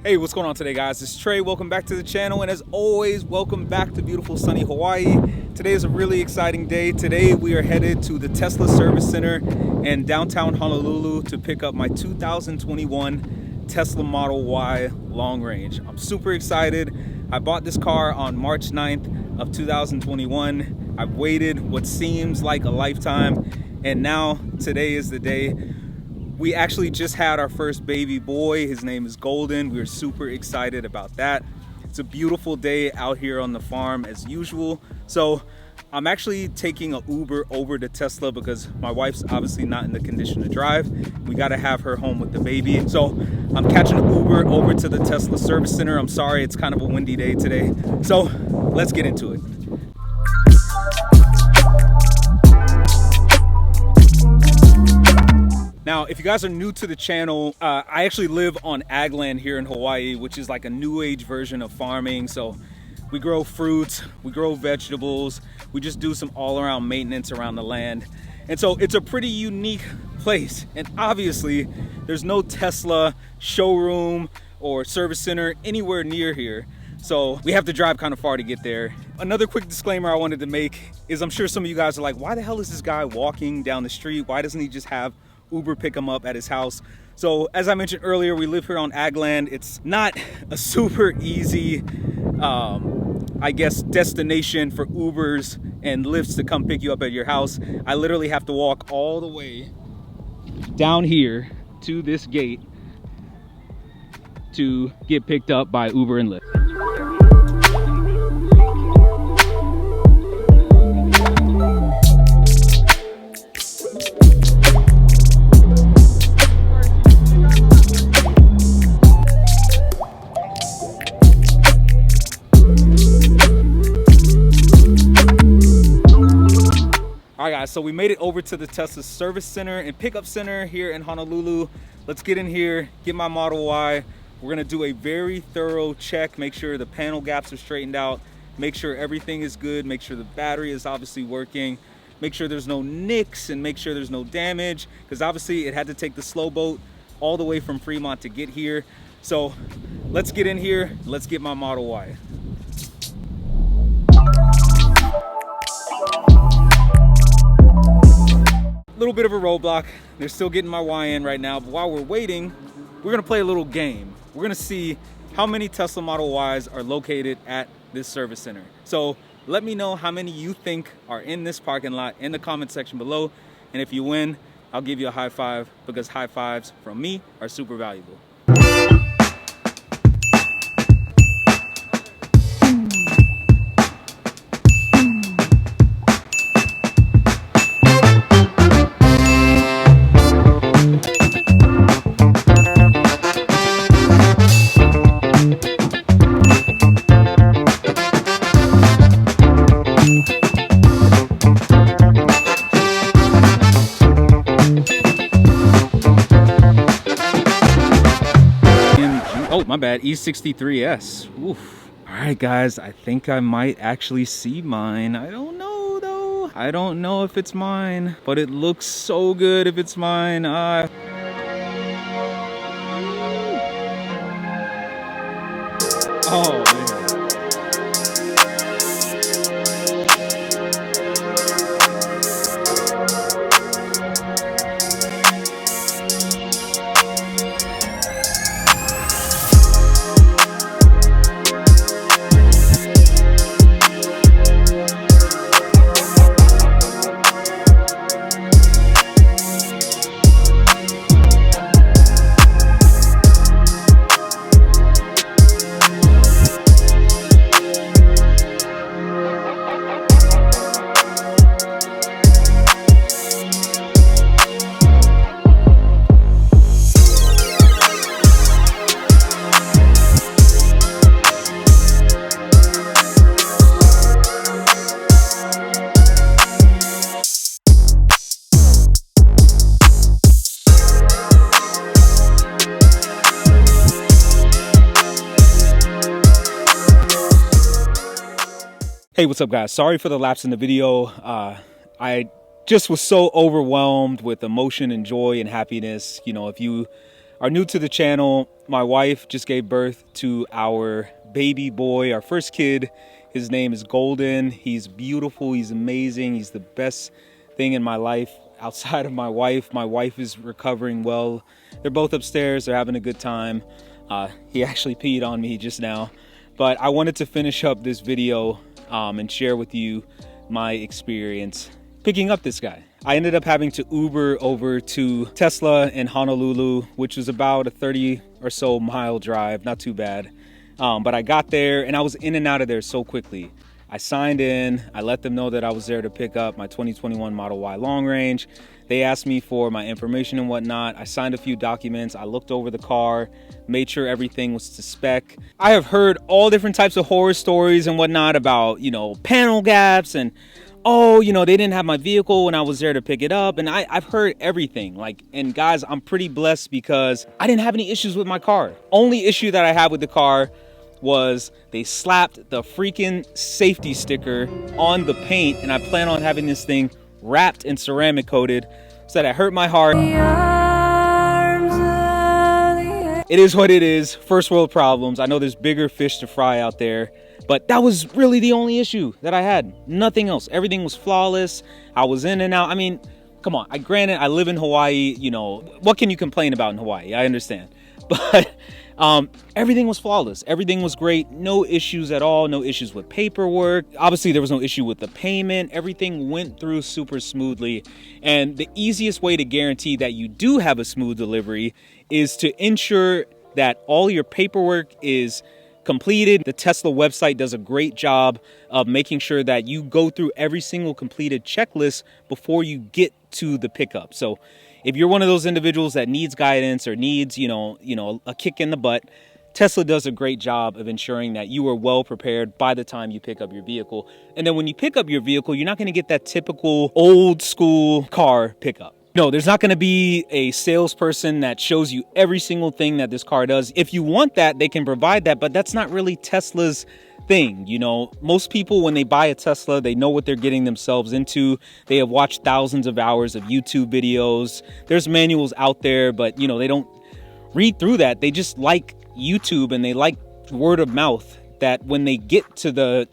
Hey, what's going on today, guys? It's Trey. Welcome back to the channel, and as always, welcome back to beautiful sunny Hawaii. Today is a really exciting day. Today we are headed to the Tesla Service Center in downtown Honolulu to pick up my 2021 Tesla Model Y long range. I'm super excited. I bought this car on March 9th of 2021. I've waited what seems like a lifetime, and now today is the day. We actually just had our first baby boy. His name is Golden. We were super excited about that. It's a beautiful day out here on the farm as usual. So I'm actually taking an Uber over to Tesla because my wife's obviously not in the condition to drive. We got to have her home with the baby. So I'm catching an Uber over to the Tesla Service Center. I'm sorry, it's kind of a windy day today. So let's get into it. Now, if you guys are new to the channel, I actually live on ag land here in Hawaii, which is like a new age version of farming. So we grow fruits, we grow vegetables, we just do some all around maintenance around the land. And so it's a pretty unique place. And obviously there's no Tesla showroom or service center anywhere near here. So we have to drive kind of far to get there. Another quick disclaimer I wanted to make is I'm sure some of you guys are like, why the hell is this guy walking down the street? Why doesn't he just have Uber pick him up at his house? So as I mentioned earlier, we live here on ag land. It's not a super easy, I guess, destination for Ubers and Lyfts to come pick you up at your house. I literally have to walk all the way down here to this gate to get picked up by Uber and Lyft. All right, guys, so we made it over to the Tesla Service Center and Pickup Center here in Honolulu. Let's get in here, get my Model Y. We're gonna do a very thorough check, make sure the panel gaps are straightened out, make sure everything is good, make sure the battery is obviously working, make sure there's no nicks, and make sure there's no damage, because obviously it had to take the slow boat all the way from Fremont to get here. So let's get in here, let's get my Model Y. Little bit of a roadblock. They're still getting my Y in right now, but while we're waiting, we're gonna play a little game. We're gonna see how many Tesla Model Ys are located at this service center. So let me know how many you think are in this parking lot in the comment section below, and if you win, I'll give you a high five, because high fives from me are super valuable. Oh, my bad, E63S. Oof. All right, guys, I think I might actually see mine. I don't know, though. I don't know if it's mine, but it looks so good if it's mine. Oh, man. Hey, what's up, guys? Sorry for the lapse in the video. I just was so overwhelmed with emotion and joy and happiness. You know, if you are new to the channel, my wife just gave birth to our baby boy, our first kid. His name is Golden. He's beautiful, he's amazing, he's the best thing in my life outside of my wife. My wife is recovering well. They're both upstairs, they're having a good time. He actually peed on me just now. But I wanted to finish up this video and share with you my experience picking up this guy. I ended up having to Uber over to Tesla in Honolulu, which was about a 30 or so mile drive, not too bad. But I got there and I was in and out of there so quickly. I signed in, I let them know that I was there to pick up my 2021 Model Y long range. They asked me for my information and whatnot. I signed a few documents, I looked over the car, made sure everything was to spec. I have heard all different types of horror stories and whatnot about, you know, panel gaps and, oh, you know, they didn't have my vehicle when I was there to pick it up. And I've heard everything. Like, and guys, I'm pretty blessed because I didn't have any issues with my car. Only issue that I had with the car was they slapped the freaking safety sticker on the paint, and I plan on having this thing wrapped and ceramic coated, so that hurt my heart. It is what it is. First world problems. I know there's bigger fish to fry out there, but that was really the only issue that I had. Nothing else. Everything was flawless. I was in and out. I mean, come on. Granted, I live in Hawaii. You know, what can you complain about in Hawaii? I understand. But everything was flawless. Everything was great. No issues at all. No issues with paperwork. Obviously, there was no issue with the payment. Everything went through super smoothly. And the easiest way to guarantee that you do have a smooth delivery is to ensure that all your paperwork is completed. The Tesla website does a great job of making sure that you go through every single completed checklist before you get to the pickup. So if you're one of those individuals that needs guidance or needs, you know, a kick in the butt, Tesla does a great job of ensuring that you are well prepared by the time you pick up your vehicle. And then when you pick up your vehicle, you're not going to get that typical old school car pickup. No, there's not going to be a salesperson that shows you every single thing that this car does. If you want that, they can provide that, but that's not really Tesla's thing. You know, most people, when they buy a Tesla, they know what they're getting themselves into. They have watched thousands of hours of YouTube videos. There's manuals out there, but you know, they don't read through that. They just like YouTube and they like word of mouth, that when they get to the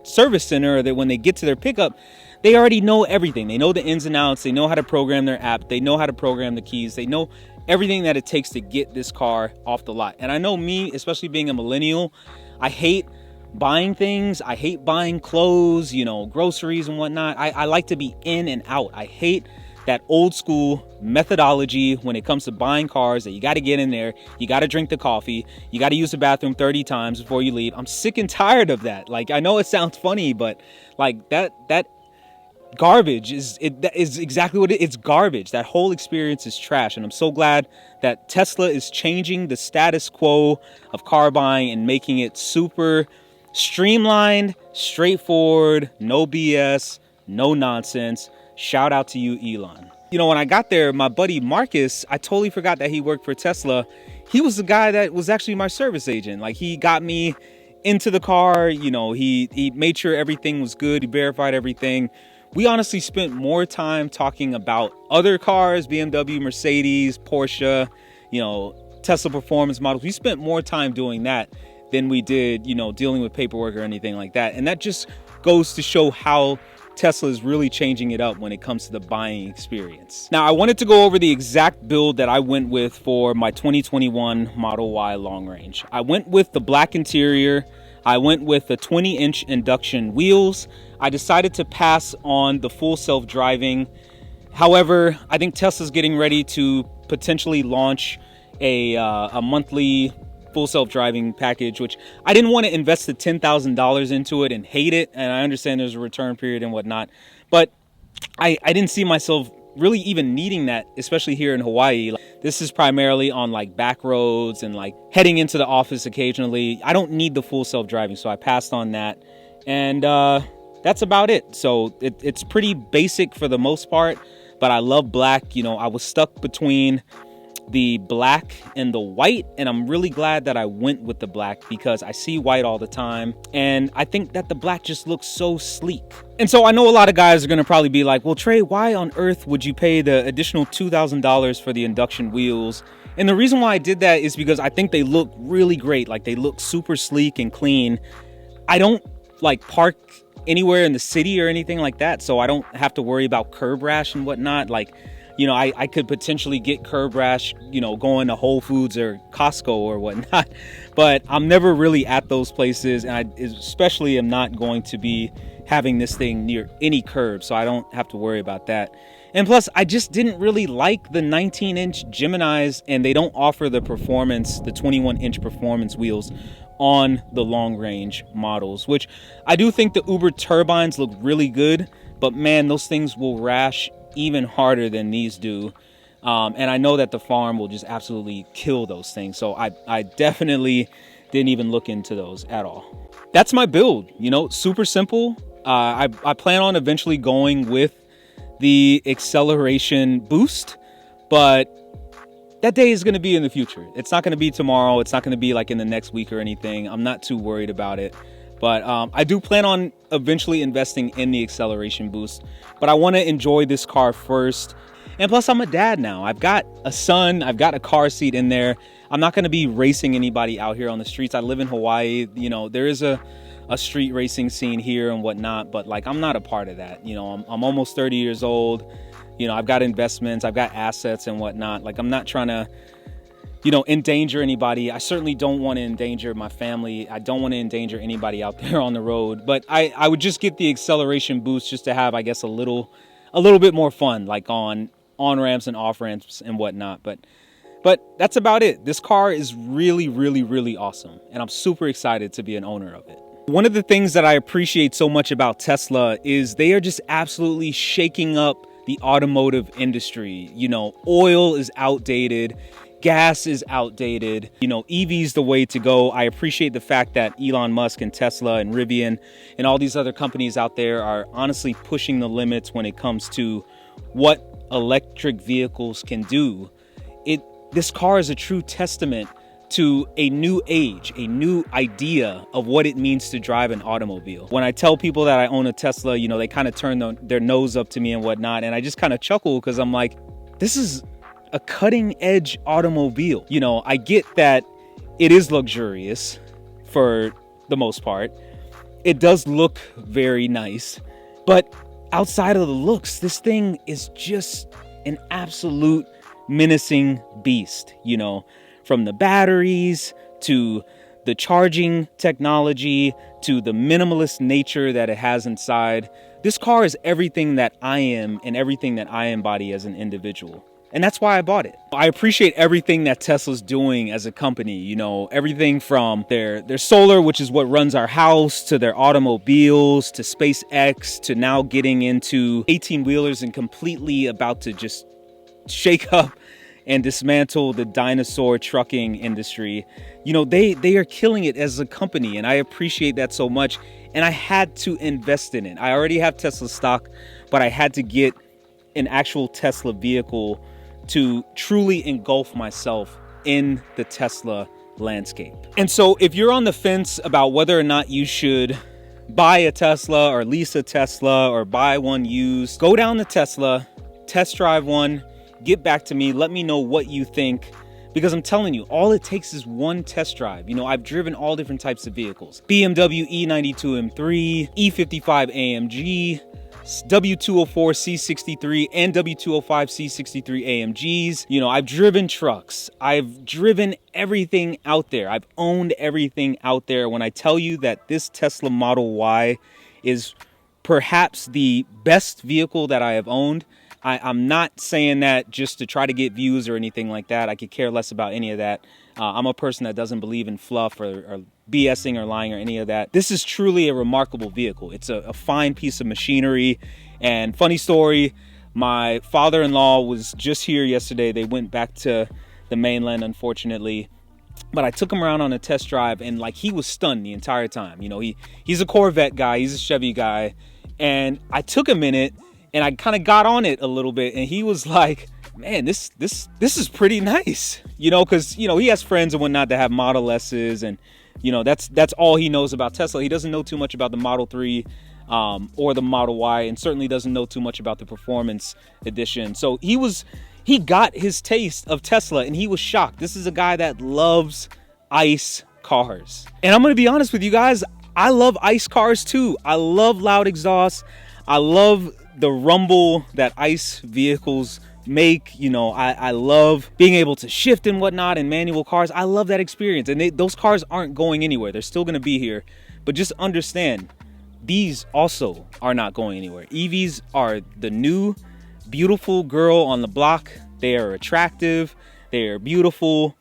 service center or that when they get to their pickup, they already know everything. They know the ins and outs. They know how to program their app. They know how to program the keys. They know everything that it takes to get this car off the lot. And I know me, especially being a millennial, I hate buying things. I hate buying clothes, you know, groceries and whatnot. I like to be in and out. I hate that old school methodology when it comes to buying cars, that you got to get in there, you got to drink the coffee, you got to use the bathroom 30 times before you leave. I'm sick and tired of that. Like, I know it sounds funny, but like that garbage is exactly what it's garbage. That whole experience is trash. And I'm so glad that Tesla is changing the status quo of car buying and making it super streamlined, straightforward, no BS, no nonsense. Shout out to you, Elon. You know, when I got there, my buddy Marcus, I totally forgot that he worked for Tesla. He was the guy that was actually my service agent. Like, he got me into the car, you know, he made sure everything was good, he verified everything. We honestly spent more time talking about other cars, BMW, Mercedes, Porsche, you know, Tesla performance models. We spent more time doing that than we did, you know, dealing with paperwork or anything like that. And that just goes to show how Tesla is really changing it up when it comes to the buying experience. Now, I wanted to go over the exact build that I went with for my 2021 Model Y long range. I went with the black interior. I went with the 20-inch induction wheels. I decided to pass on the full self-driving. However, I think Tesla's getting ready to potentially launch a monthly full self-driving package, which I didn't want to invest the $10,000 into it and hate it. And I understand there's a return period and whatnot, but I didn't see myself really even needing that, especially here in Hawaii. This is primarily on like back roads and like heading into the office occasionally. I don't need the full self-driving, so I passed on that. And that's about it. So it's pretty basic for the most part, but I love black. You know, I was stuck between the black and the white, and I'm really glad that I went with the black because I see white all the time, and I think that the black just looks so sleek. And so I know a lot of guys are going to probably be like, well, Trey, why on earth would you pay the additional $2,000 for the induction wheels And the reason why I did that is because I think they look really great. Like, they look super sleek and clean. I don't like park anywhere in the city or anything like that, so I don't have to worry about curb rash and whatnot. Like, you know, I could potentially get curb rash, you know, going to Whole Foods or Costco or whatnot, but I'm never really at those places, and I especially am not going to be having this thing near any curb, so I don't have to worry about that. And plus, I just didn't really like the 19-inch Geminis, and they don't offer the performance, the 21-inch performance wheels on the long-range models, which I do think the Uber turbines look really good, but man, those things will rash even harder than these do. And I know that the farm will just absolutely kill those things, so I definitely didn't even look into those at all. That's my build, you know, super simple. I plan on eventually going with the acceleration boost, but that day is going to be in the future. It's not going to be tomorrow. It's not going to be like in the next week or anything. I'm not too worried about it, but I do plan on eventually investing in the acceleration boost, but I want to enjoy this car first. And plus, I'm a dad now. I've got a son. I've got a car seat in there. I'm not going to be racing anybody out here on the streets. I live in Hawaii. You know, there is a street racing scene here and whatnot, but like, I'm not a part of that. You know, I'm almost 30 years old. You know, I've got investments, I've got assets and whatnot. Like, I'm not trying to, you know, endanger anybody. I certainly don't want to endanger my family. I don't want to endanger anybody out there on the road, but I would just get the acceleration boost just to have, I guess, a little bit more fun, like on ramps and off ramps and whatnot. But that's about it. This car is really, really, really awesome, and I'm super excited to be an owner of it. One of the things that I appreciate so much about Tesla is they are just absolutely shaking up the automotive industry. You know, oil is outdated, gas is outdated, you know, EV's the way to go. I appreciate the fact that Elon Musk and Tesla and Rivian and all these other companies out there are honestly pushing the limits when it comes to what electric vehicles can do. This car is a true testament to a new age, a new idea of what it means to drive an automobile. When I tell people that I own a Tesla, you know, they kind of turn their nose up to me and whatnot, and I just kind of chuckle because I'm like, this is a cutting edge automobile. You know, I get that it is luxurious for the most part. It does look very nice, but outside of the looks, this thing is just an absolute menacing beast, you know, from the batteries to the charging technology to the minimalist nature that it has inside. This car is everything that I am and everything that I embody as an individual. And that's why I bought it. I appreciate everything that Tesla's doing as a company, you know, everything from their solar, which is what runs our house, to their automobiles, to SpaceX, to now getting into 18-wheelers and completely about to just shake up and dismantle the dinosaur trucking industry. You know, they are killing it as a company, and I appreciate that so much. And I had to invest in it. I already have Tesla stock, but I had to get an actual Tesla vehicle to truly engulf myself in the Tesla landscape. And so if you're on the fence about whether or not you should buy a Tesla or lease a Tesla or buy one used, go down to Tesla, test drive one, get back to me, let me know what you think, because I'm telling you, all it takes is one test drive. You know, I've driven all different types of vehicles: BMW E92 M3, E55 AMG, W204 C63 and W205 C63 AMGs. You know, I've driven trucks. I've driven everything out there. I've owned everything out there. When I tell you that this Tesla Model Y is perhaps the best vehicle that I have owned, I'm not saying that just to try to get views or anything like that. I could care less about any of that. I'm a person that doesn't believe in fluff or BSing or lying or any of that. This is truly a remarkable vehicle. It's a fine piece of machinery. And funny story, my father-in-law was just here yesterday. They went back to the mainland, unfortunately. But I took him around on a test drive, and like, he was stunned the entire time. You know, he's a Corvette guy, he's a Chevy guy. And I took him in it, and I kind of got on it a little bit, and he was like, man, this is pretty nice, you know, because, you know, he has friends and whatnot that have Model S's, and, you know, that's all he knows about Tesla. He doesn't know too much about the Model 3 or the Model Y, and certainly doesn't know too much about the Performance Edition. So he was he got his taste of Tesla and he was shocked. This is a guy that loves ICE cars. And I'm gonna be honest with you guys, I love ICE cars too. I love loud exhaust. I love the rumble that ICE vehicles make. You know, I love being able to shift and whatnot in manual cars. I love that experience, and those cars aren't going anywhere. They're still gonna be here. But just understand, these also are not going anywhere. EVs are the new beautiful girl on the block. They are attractive, they are beautiful,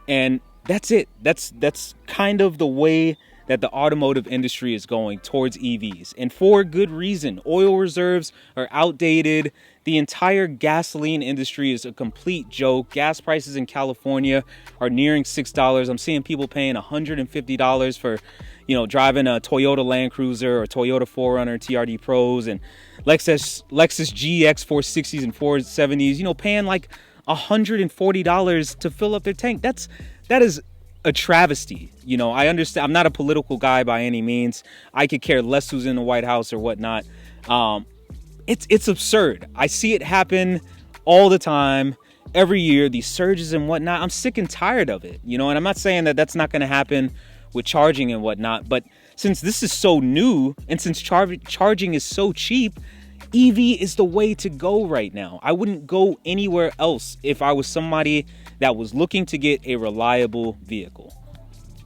and that's it. That's kind of the way that the automotive industry is going towards EVs, and for good reason. Oil reserves are outdated. The entire gasoline industry is a complete joke. Gas prices in California are nearing $6. I'm seeing people paying $150 for, you know, driving a Toyota Land Cruiser or Toyota 4Runner TRD Pros and Lexus GX 460s and 470s, you know, paying like $140 to fill up their tank. That is a travesty. You know, I understand, I'm not a political guy by any means. I could care less who's in the White House or whatnot. It's absurd. I see it happen all the time, every year, these surges and whatnot. I'm sick and tired of it, you know, and I'm not saying that that's not going to happen with charging and whatnot, but since this is so new and since charging is so cheap, EV is the way to go right now. I wouldn't go anywhere else if I was somebody that was looking to get a reliable vehicle.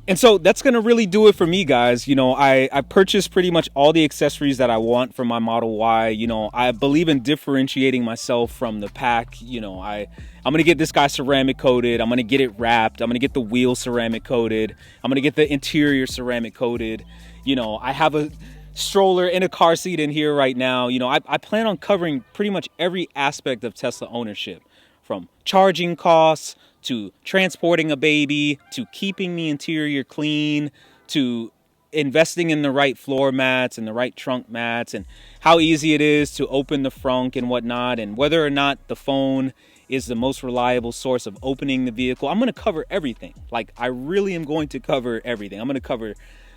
And so that's going to really do it for me, guys. You know, I purchased pretty much all the accessories that I want for my Model Y. You know, I believe in differentiating myself from the pack. You know, I'm going to get this guy ceramic coated. I'm going to get it wrapped. I'm going to get the wheel ceramic coated. I'm going to get the interior ceramic coated. You know, I have a stroller and a car seat in here right now. You know, I plan on covering pretty much every aspect of Tesla ownership, from charging costs to transporting a baby, to keeping the interior clean, to investing in the right floor mats and the right trunk mats, and how easy it is to open the frunk and whatnot, and whether or not the phone is the most reliable source of opening the vehicle. I'm going to cover everything. Like, I really am going to cover everything. I'm going to cover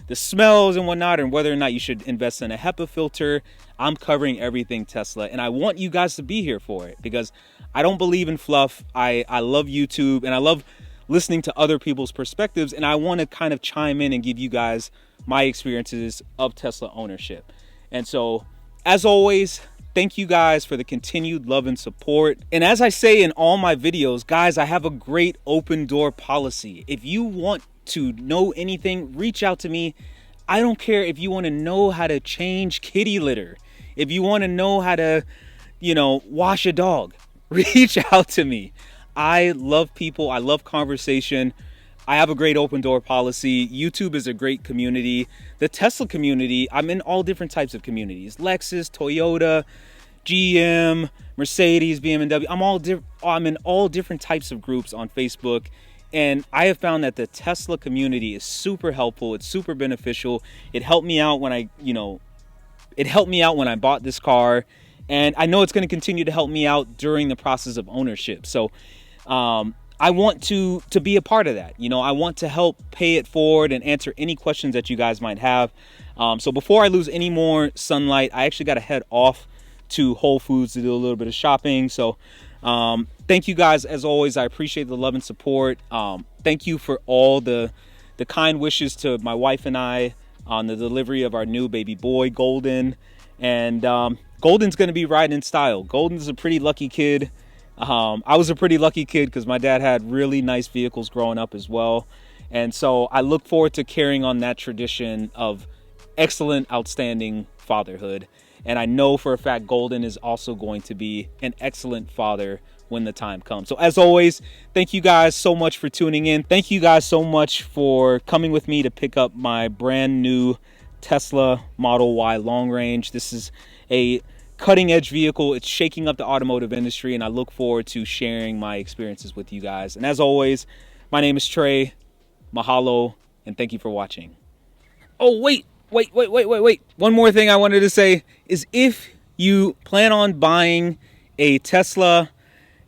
the smells and whatnot, and whether or not you should invest in a HEPA filter. I'm covering everything Tesla, and I want you guys to be here for it, because I don't believe in fluff. I love YouTube, and I love listening to other people's perspectives, and I want to kind of chime in and give you guys my experiences of Tesla ownership. And so, as always, thank you guys for the continued love and support. And as I say in all my videos, guys, I have a great open door policy. If you want to know anything, reach out to me. I don't care if you want to know how to change kitty litter, if you want to know how to, you know, wash a dog, reach out to me. I love people. I love conversation. I have a great open door policy. YouTube is a great community. The Tesla community, I'm in all different types of communities: Lexus, Toyota, GM, Mercedes, BMW. I'm in all different types of groups on Facebook. And I have found that the Tesla community is super helpful. It's super beneficial. It helped me out when I bought this car. And I know it's going to continue to help me out during the process of ownership. So I want to be a part of that. You know, I want to help pay it forward and answer any questions that you guys might have. So before I lose any more sunlight, I actually got to head off to Whole Foods to do a little bit of shopping. So thank you guys, as always. I appreciate the love and support. Thank you for all the kind wishes to my wife and I on the delivery of our new baby boy, Golden. And Golden's going to be riding in style. Golden's a pretty lucky kid. I was a pretty lucky kid because my dad had really nice vehicles growing up as well. And so I look forward to carrying on that tradition of excellent, outstanding fatherhood. And I know for a fact Golden is also going to be an excellent father when the time comes. So as always, thank you guys so much for tuning in. Thank you guys so much for coming with me to pick up my brand new Tesla Model Y long range. This is a cutting edge vehicle. It's shaking up the automotive industry, and I look forward to sharing my experiences with you guys. And as always, my name is Trey. Mahalo, and thank you for watching. Oh, wait. One more thing I wanted to say is, if you plan on buying a Tesla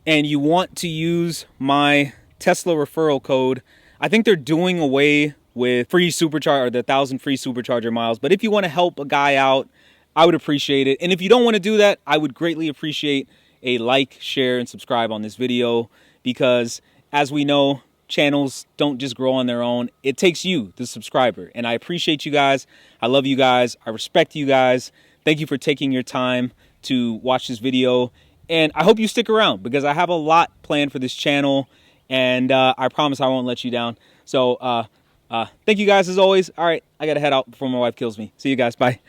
and you want to use my Tesla referral code, I think they're doing away with free supercharger, or the 1,000 free supercharger miles. But if you want to help a guy out, I would appreciate it. And if you don't want to do that, I would greatly appreciate a like, share, and subscribe on this video, because as we know, channels don't just grow on their own. It takes you, the subscriber, and I appreciate you guys. I love you guys. I respect you guys. Thank you for taking your time to watch this video, and I hope you stick around because I have a lot planned for this channel, and I promise I won't let you down. So thank you guys as always. All right, I gotta head out before my wife kills me. See you guys. Bye.